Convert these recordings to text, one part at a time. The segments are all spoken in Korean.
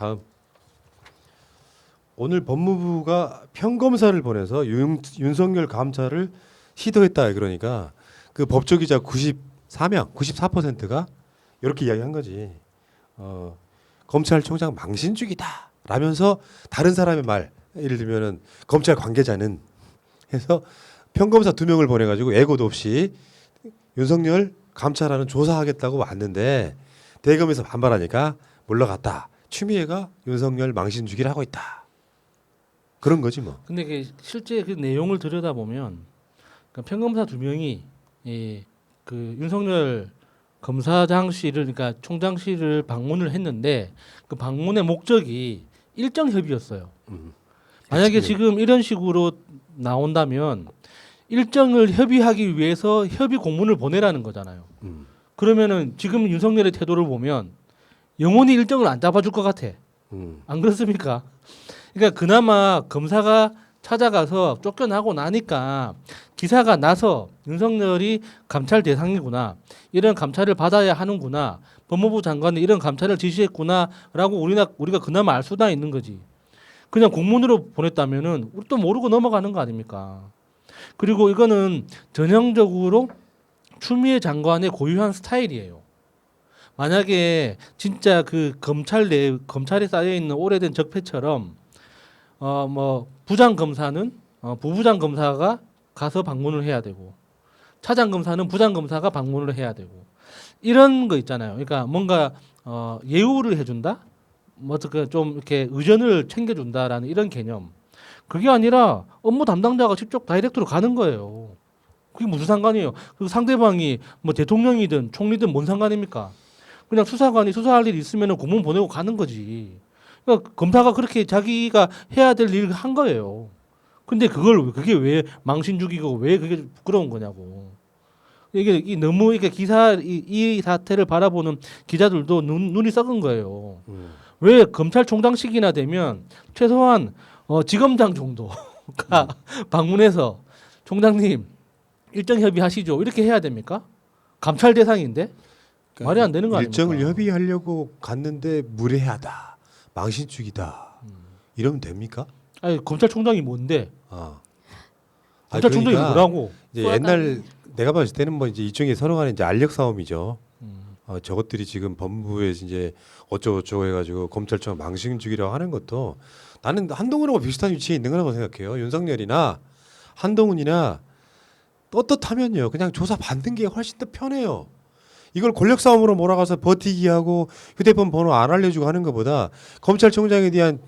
다음. 오늘 법무부가 평검사를 보내서 윤석열 감찰을 시도했다. 그러니까 그 법조기자 94%가 이렇게 이야기한 거지. 검찰총장 망신주기다. 라면서 다른 사람의 말, 예를 들면은 검찰 관계자는 해서 평검사 2명을 보내가지고 예고도 없이 윤석열 감찰하는 조사하겠다고 왔는데 대검에서 반발하니까 물러갔다. 추미애가 윤석열 망신주기를 하고 있다. 그런 거지 뭐. 근데 그 실제 그 내용을 들여다보면 그러니까 평검사 2명이 그 윤석열 검사장실을 그러니까 총장실을 방문을 했는데 그 방문의 목적이 일정 협의였어요. 만약에 지금 이런 식으로 나온다면 일정을 협의하기 위해서 협의 공문을 보내라는 거잖아요. 그러면은 지금 윤석열의 태도를 보면 영원히 일정을 안 잡아줄 것 같아. 안 그렇습니까? 그러니까 그나마 검사가 찾아가서 쫓겨나고 나니까 기사가 나서 윤석열이 감찰 대상이구나. 이런 감찰을 받아야 하는구나. 법무부 장관이 이런 감찰을 지시했구나라고 우리가 그나마 알 수가 있는 거지. 그냥 공문으로 보냈다면은 우리 또 모르고 넘어가는 거 아닙니까? 그리고 이거는 전형적으로 추미애 장관의 고유한 스타일이에요. 만약에 진짜 그 검찰에 쌓여 있는 오래된 적폐처럼 뭐 부장 검사는 부부장 검사가 가서 방문을 해야 되고 차장 검사는 부장 검사가 방문을 해야 되고 이런 거 있잖아요. 그러니까 뭔가 예우를 해준다, 뭐 어떻게 좀 이렇게 의전을 챙겨준다라는 이런 개념. 그게 아니라 업무 담당자가 직접 다이렉트로 가는 거예요. 그게 무슨 상관이에요? 그 상대방이 뭐 대통령이든 총리든 뭔 상관입니까? 그냥 수사관이 수사할 일 있으면 공문 보내고 가는 거지. 그러니까 검사가 그렇게 자기가 해야 될 일을 한 거예요. 근데 그게 왜 망신주기고 왜 그게 부끄러운 거냐고. 이게 너무 이게 이 사태를 바라보는 기자들도 눈이 썩은 거예요. 왜 검찰총장식이나 되면 최소한 지검장 정도가 방문해서 총장님 일정 협의하시죠 이렇게 해야 됩니까? 감찰 대상인데 그러니까 말이 안 되는 거 아닙니까? 일정을 협의하려고 갔는데 무례하다. 망신주기다. 이러면 됩니까? 아니 검찰총장이 뭔데? 검찰총장이 그러니까 뭐라고? 이제 옛날 내가 봤을 때는 뭐 이제 이쪽에 서로 간에 이제 알력 싸움이죠. 저것들이 지금 법무부에 이제 어쩌고저쩌고 해가지고 검찰청 망신주기라고 하는 것도 나는 한동훈하고 비슷한 위치에 있는 거라고 생각해요. 윤석열이나 한동훈이나 떳떳하면요 그냥 조사 받는 게 훨씬 더 편해요. 이걸 권력 싸움으로 몰아가서 버티기 하고 휴대폰 번호 안 알려주고 하는 것보다 검찰총장에 대한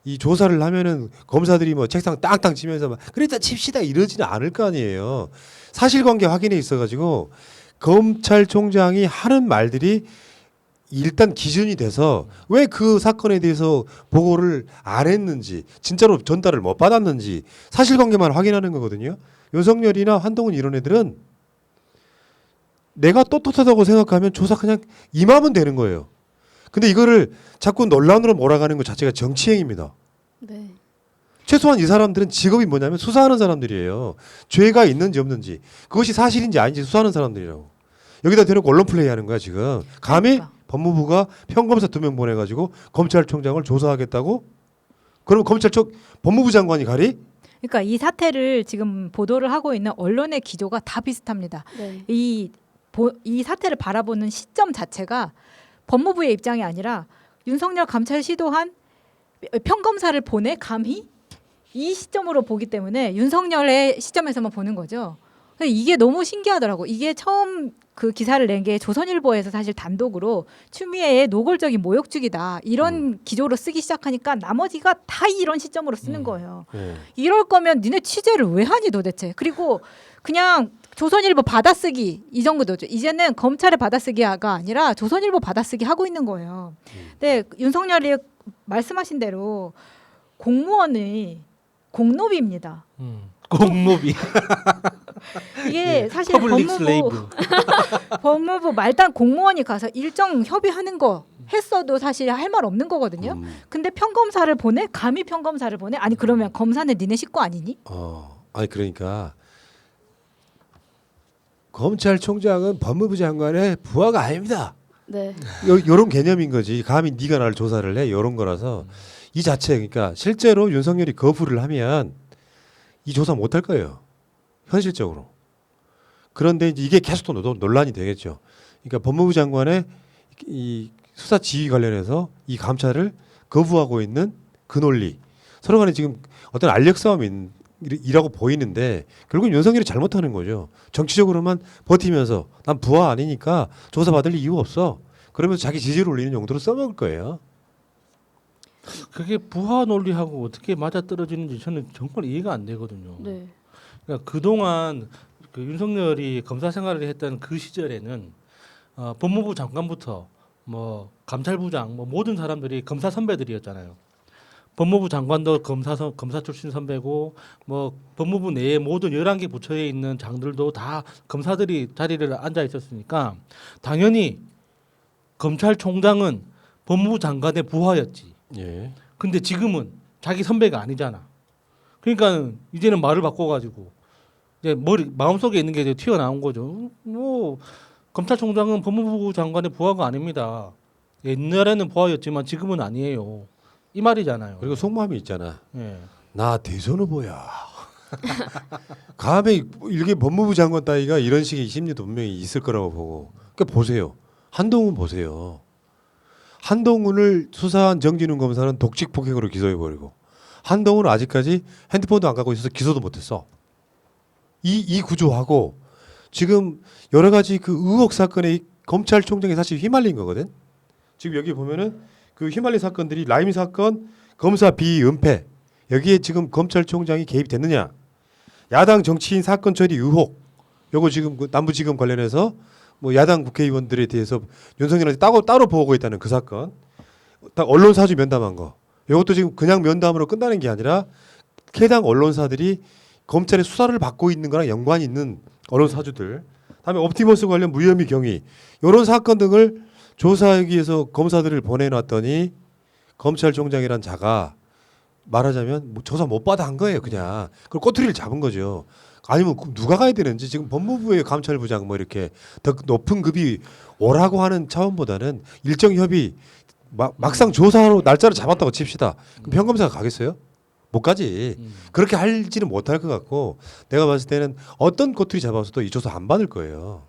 이 조사를 하면은 검사들이 뭐 책상 땅땅 치면서 막 그랬다 칩시다 이러지는 않을 거 아니에요. 사실관계 확인에 있어가지고 검찰총장이 하는 말들이 일단 기준이 돼서 왜 그 사건에 대해서 보고를 안 했는지 진짜로 전달을 못 받았는지 사실관계만 확인하는 거거든요. 윤석열이나 한동훈 이런 애들은 내가 떳떳하다고 생각하면 조사 그냥 임하면 되는 거예요. 근데 이거를 자꾸 논란으로 몰아가는 것 자체가 정치행위입니다. 네. 최소한 이 사람들은 직업이 뭐냐면 수사하는 사람들이에요. 죄가 있는지 없는지 그것이 사실인지 아닌지 수사하는 사람들이라고. 여기다 대놓고 언론 플레이하는 거야 지금. 감히 그러니까. 법무부가 평검사 2명 보내가지고 검찰총장을 조사하겠다고? 그러면 법무부 장관이 가리? 그러니까 이 사태를 지금 보도를 하고 있는 언론의 기조가 다 비슷합니다. 네. 이 사태를 바라보는 시점 자체가 법무부의 입장이 아니라 윤석열 감찰 시도한 평검사를 보내 감히 이 시점으로 보기 때문에 윤석열의 시점에서만 보는 거죠. 이게 너무 신기하더라고. 이게 처음 그 기사를 낸 게 조선일보에서 사실 단독으로 추미애의 노골적인 모욕주기다 이런 기조로 쓰기 시작하니까 나머지가 다 이런 시점으로 쓰는 거예요. 이럴 거면 니네 취재를 왜 하니 도대체. 그리고 그냥 조선일보 받아쓰기 이 정도죠. 이제는 검찰의 받아쓰기가 아니라 조선일보 받아쓰기 하고 있는 거예요. 근데 윤석열이 말씀하신 대로 공무원의 공노비입니다. 공노비. 이게 사실 퍼블릭 슬레이브. 법무부 말단 공무원이 가서 일정 협의하는 거 했어도 사실 할 말 없는 거거든요. 근데 평검사를 보내? 감히 평검사를 보내? 아니 그러면 검사는 니네 식구 아니니? 아니 그러니까 검찰총장은 법무부 장관의 부하가 아닙니다. 네. 요런 개념인 거지. 감히 네가 나를 조사를 해. 요런 거라서 이 자체 그러니까 실제로 윤석열이 거부를 하면 이 조사 못 할 거예요. 현실적으로. 그런데 이제 이게 계속 또 논란이 되겠죠. 그러니까 법무부 장관의 이 수사 지휘 관련해서 이 감찰을 거부하고 있는 그 논리. 서로 간에 지금 어떤 알력 싸움이라고 보이는데 결국 윤석열이 잘못하는 거죠. 정치적으로만 버티면서 난 부하 아니니까 조사받을 이유 없어. 그러면서 자기 지지를 올리는 용도로 써먹을 거예요. 그게 부하 논리하고 어떻게 맞아떨어지는지 저는 정말 이해가 안 되거든요. 네. 그러니까 그동안 그 윤석열이 검사 생활을 했던 그 시절에는 법무부 장관부터 뭐 감찰부장 뭐 모든 사람들이 검사 선배들이었잖아요. 법무부 장관도 검사 출신 선배고 뭐 법무부 내에 모든 11개 부처에 있는 장들도 다 검사들이 자리를 앉아 있었으니까 당연히 검찰총장은 법무부 장관의 부하였지. 예. 근데 지금은 자기 선배가 아니잖아. 그러니까 이제는 말을 바꿔가지고 이제 마음속에 있는 게 이제 튀어나온 거죠. 뭐 검찰총장은 법무부 장관의 부하가 아닙니다. 옛날에는 부하였지만 지금은 아니에요. 이 말이잖아요. 그리고 속마음이 있잖아. 예. 나 대선 후보야. 감히 이게 법무부 장관 따위가 이런 식의 심리도 분명히 있을 거라고 보고. 그러니까 보세요. 한동훈 보세요. 한동훈을 수사한 정진웅 검사는 독직 폭행으로 기소해버리고 한동훈은 아직까지 핸드폰도 안 갖고 있어서 기소도 못했어. 이 구조하고 지금 여러 가지 그 의혹 사건에 검찰총장이 사실 휘말린 거거든. 지금 여기 보면은 그 휘말린 사건들이 라임 사건, 검사 비위 은폐 여기에 지금 검찰총장이 개입됐느냐? 야당 정치인 사건 처리 의혹 요거 지금 그 남부지검 관련해서 뭐 야당 국회의원들에 대해서 윤석열한테 따로 보고했다는 그 사건, 딱 언론 사주 면담한 거. 이것도 지금 그냥 면담으로 끝나는 게 아니라 해당 언론사들이 검찰의 수사를 받고 있는 거랑 연관이 있는 언론 사주들. 다음에 옵티머스 관련 무혐의 경위 이런 사건 등을 조사하기 위해서 검사들을 보내놨더니 검찰총장이란 자가 말하자면 뭐 조사 못 받아 한 거예요 그냥. 그걸 꼬투리를 잡은 거죠. 아니면 누가 가야 되는지 지금 법무부의 감찰부장 뭐 이렇게 더 높은 급이 오라고 하는 차원보다는 일정 협의 막상 조사로 날짜를 잡았다고 칩시다. 그럼 평검사가 가겠어요? 못 가지. 그렇게 할지는 못할 것 같고 내가 봤을 때는 어떤 꼬투리 잡아서도 이 조사 안 받을 거예요.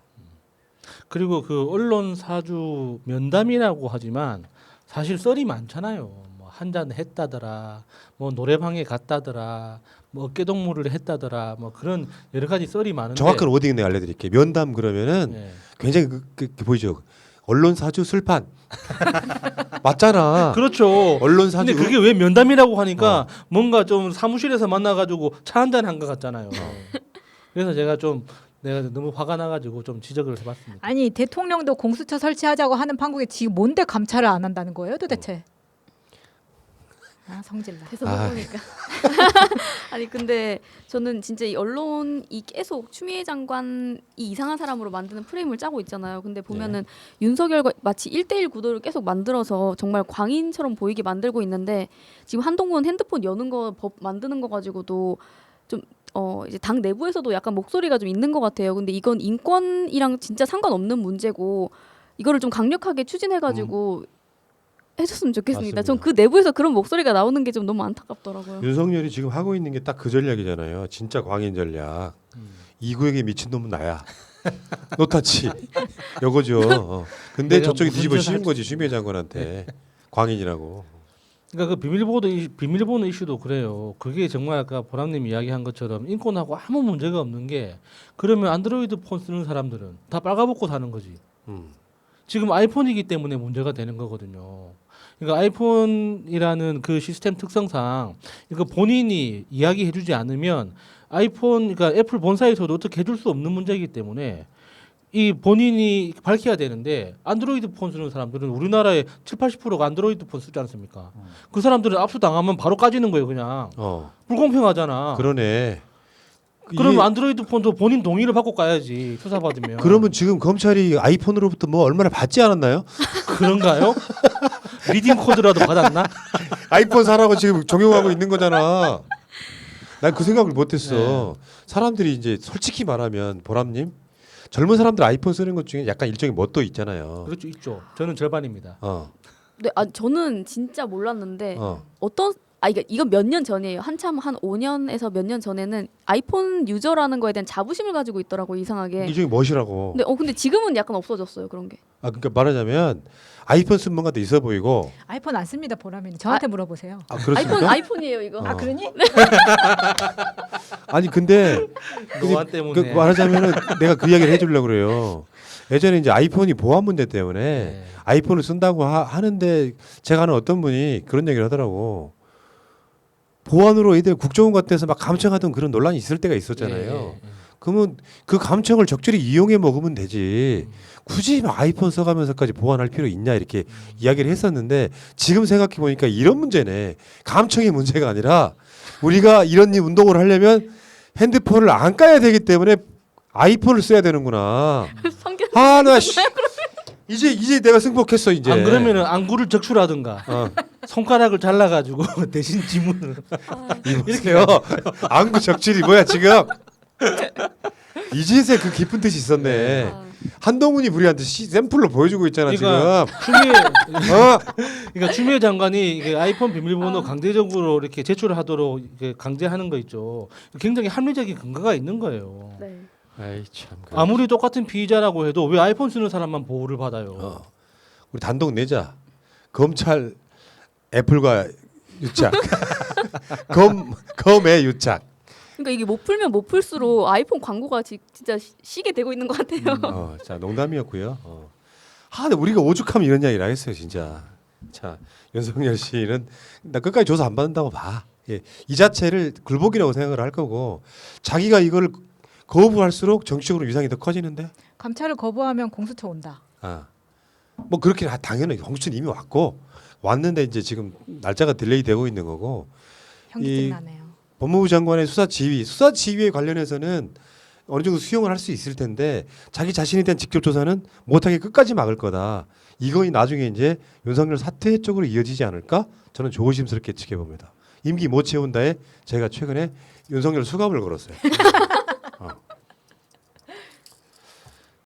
그리고 그 언론 사주 면담이라고 하지만 사실 썰이 많잖아요. 뭐 한잔 했다더라, 뭐 노래방에 갔다더라, 뭐 어깨동무를 했다더라, 뭐 그런 여러 가지 썰이 많은데. 정확한 워딩 내가 알려드릴게요. 면담 그러면은 예. 굉장히 그 보이죠. 언론 사주 술판 맞잖아. 그렇죠. 언론 사주. 근데 그게 왜 면담이라고 하니까 뭔가 좀 사무실에서 만나가지고 차 한잔 한 것 같잖아요. 그래서 내가 너무 화가 나가지고 좀 지적을 해봤습니다. 아니 대통령도 공수처 설치하자고 하는 판국에 지금 뭔데 감찰을 안 한다는 거예요 도대체? 아 성질나. 대선 아. 후보니까. 아니 근데 저는 진짜 이 언론이 계속 추미애 장관이 이상한 사람으로 만드는 프레임을 짜고 있잖아요. 근데 보면은 윤석열과 마치 1대1 구도를 계속 만들어서 정말 광인처럼 보이게 만들고 있는데 지금 한동훈 핸드폰 여는 거 법 만드는 거 가지고도 좀 이제 당 내부에서도 약간 목소리가 좀 있는 것 같아요. 근데 이건 인권이랑 진짜 상관없는 문제고 이거를 좀 강력하게 추진해가지고 해줬으면 좋겠습니다. 맞습니다. 전 그 내부에서 그런 목소리가 나오는 게 좀 너무 안타깝더라고요. 윤석열이 지금 하고 있는 게 딱 그 전략이잖아요. 진짜 광인 전략. 이 구역에 미친 놈은 나야. 노타치. 요거죠. 근데 내가 저쪽이 무슨 뒤집어 짓을 씌운 할지. 거지 추미애 장관한테. 광인이라고. 그러니까 그 비밀번호 이슈도 그래요. 그게 정말 아까 보람님 이야기한 것처럼 인권하고 아무 문제가 없는 게 그러면 안드로이드 폰 쓰는 사람들은 다 빨가벗고 사는 거지. 지금 아이폰이기 때문에 문제가 되는 거거든요. 그러니까 아이폰이라는 그 시스템 특성상 이거 본인이 이야기해주지 않으면 아이폰, 그러니까 애플 본사에서도 어떻게 해줄 수 없는 문제이기 때문에 이 본인이 밝혀야 되는데 안드로이드 폰 쓰는 사람들은 우리나라의 70~80%가 안드로이드 폰 쓰지 않습니까? 그 사람들은 압수당하면 바로 까지는 거예요, 그냥. 불공평하잖아. 그러네. 그러면 이게- 안드로이드 폰도 본인 동의를 받고 까야지 수사 받으면. 그러면 지금 검찰이 아이폰으로부터 뭐 얼마나 받지 않았나요? 그런가요? 리딩 코드라도 받았나? 아이폰 사라고 지금 적용하고 있는 거잖아. 난 그 생각을 못했어. 사람들이 이제 솔직히 말하면 보람님 젊은 사람들 아이폰 쓰는 것 중에 약간 일종의 멋도 있잖아요. 그렇죠, 있죠. 저는 절반입니다. 네, 저는 진짜 몰랐는데 어. 어떤 이건 몇 년 전이에요. 한참 한 5년에서 몇 년 전에는 아이폰 유저라는 거에 대한 자부심을 가지고 있더라고 이상하게. 일종의 멋이라고. 근데 지금은 약간 없어졌어요 그런 게. 그러니까 말하자면 아이폰 쓴 뭔가 더 있어 보이고. 아이폰 안 씁니다 보람이는. 저한테 물어보세요. 그렇습니까? 아이폰이에요 이거. 어. 그러니? 아니 근데 노안 때문에. 말하자면은 내가 그 이야기를 해주려고 그래요. 예전에 이제 아이폰이 보안 문제 때문에 네. 아이폰을 쓴다고 하는데 제가 아는 어떤 분이 그런 얘기를 하더라고. 보안으로 애들 국정원 같은 데서 막 감청하던 그런 논란이 있을 때가 있었잖아요. 예. 그러면 그 감청을 적절히 이용해 먹으면 되지. 굳이 막 아이폰 써가면서까지 보완할 필요 있냐 이렇게 이야기를 했었는데 지금 생각해 보니까 이런 문제네. 감청의 문제가 아니라 우리가 이런 운동을 하려면 핸드폰을 안 까야 되기 때문에 아이폰을 써야 되는구나. 성격 나 이제 내가 승복했어 이제. 안 그러면은 안구를 적출하든가 어. 손가락을 잘라가지고 대신 지문을 이보세요. 안구 적질이 뭐야 지금? 이제서야 그 깊은 뜻이 있었네. 아, 한동훈이 우리한테 샘플로 보여주고 있잖아 그러니까 지금. 그러니까 추미애 장관이 이게 아이폰 비밀번호 강제적으로 이렇게 제출하도록 이렇게 강제하는 거 있죠. 굉장히 합리적인 근거가 있는 거예요. 네. 아이 참. 아무리 똑같은 피의자라고 해도 왜 아이폰 쓰는 사람만 보호를 받아요? 우리 단독 내자. 검찰 애플과 유착. 검의 유착. 그러니까 이게 못 풀면 못 풀수록 아이폰 광고가 진짜 시게 되고 있는 것 같아요. 자 농담이었고요. 근데 우리가 오죽하면 이런 이야기를 하겠어요 진짜. 자 윤석열 씨는 나 끝까지 조사 안 받는다고 봐. 예, 이 자체를 굴복이라고 생각을 할 거고 자기가 이거를 거부할수록 정치적으로 위상이 더 커지는데. 감찰을 거부하면 공수처 온다. 뭐 그렇게 당연히 공수처는 이미 왔는데 이제 지금 날짜가 딜레이 되고 있는 거고. 현기증 나네요. 법무부 장관의 수사 지휘에 관련해서는 어느 정도 수용을 할 수 있을 텐데 자기 자신에 대한 직접 조사는 못하게 끝까지 막을 거다. 이거이 나중에 이제 윤석열 사퇴 쪽으로 이어지지 않을까? 저는 조심스럽게 지켜봅니다. 임기 못 채운다에 제가 최근에 윤석열 수갑을 걸었어요.